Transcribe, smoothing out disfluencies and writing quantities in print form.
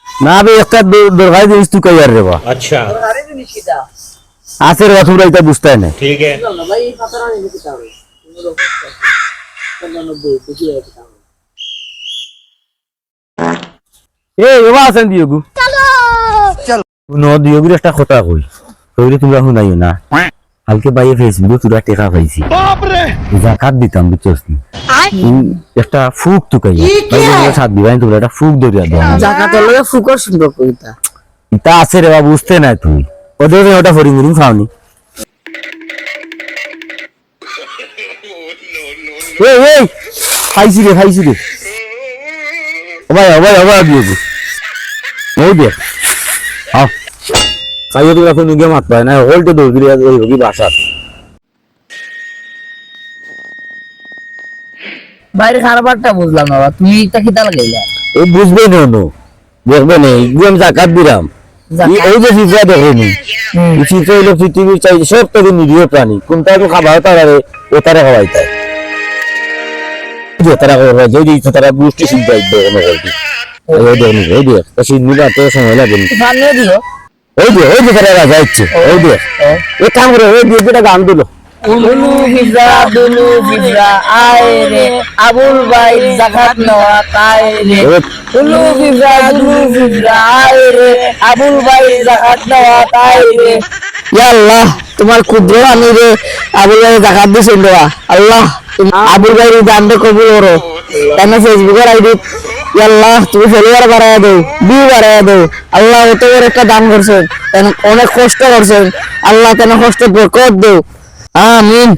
না বে একটা দরকারি জিনিস তুই কই আর রে বা अच्छा আছে রে তোমরা এটা বুঝতে না ठीक है এ এবা আছেন দিওগু চল ন দিওগুর একটা কথা কই কইলে তোমরা শুনাইও না কালকে বাইরে ফেসবুকে তোরা টেকা পাইছি বাপ রে জাকাত দিতাম বুঝছস নি একটা ফুক তুকাই বাইরে সাত দিবাই তোমরা একটা ফুক দরিয়া দাও জাকাতের লগে ফুকর সম্পর্ক এটা এটা আছে রে বাবা বুঝতে না তুই ওদের ওটা ফরিমুরি খাওনি এই এই খাইছি রে ওবাই দিওগু ওই দে আও সাইয়ে তোরা কোন গেম মারতে হয় না হোল্টে দৌড় দিলে ওই হোগি বাসা বাইরে খারাপটা বুঝলাম না তুমি এটা কি দাল গেলা ও বুঝবে না দেখবে না গেম জাকাত দিলাম ওই যে ফিফা দেখেনি ফিফা হইলো পৃথিবীর চাই সব থেকে নিরীহ প্রাণী কোনটা তো খাবার তারারে ও তারা খাওয়াই তাই যে তারা খাওয়াই যে দিচ্ছে তারা গোষ্ঠী চিন্তাই দেয় না করতে ওই দেখ তো সেই নিবাতে সময় লাগে সামনে দিও ওই যে তারা রাজা হচ্ছে ওই দেখ এই কাম করে ওই দিয়ে যেটা গান দিল দুলু ফিজরা আয় রে আবুল ভাই জাকাত নেওয়া তাই রে দুলু ফিজরা আয় রে আবুল ভাই জাকাত নেওয়া তাই রে ইয়া আল্লাহ তোমার ক্ষুদ্র আমি রে আবুল ভাই জাকাত দিছেন দেওয়া আল্লাহ আবুল ভাই দানটা কবুল করো কেন ফেসবুকের আইডি ইয়া আল্লাহ তুমি ফলোয়ার বাড়ায় দাও ভিউ বাড়ায় দাও আল্লাহ এত বড় একটা দান করছেন অনেক কষ্ট করছেন আল্লাহ কেন কষ্ট বরকত দাও আমিন।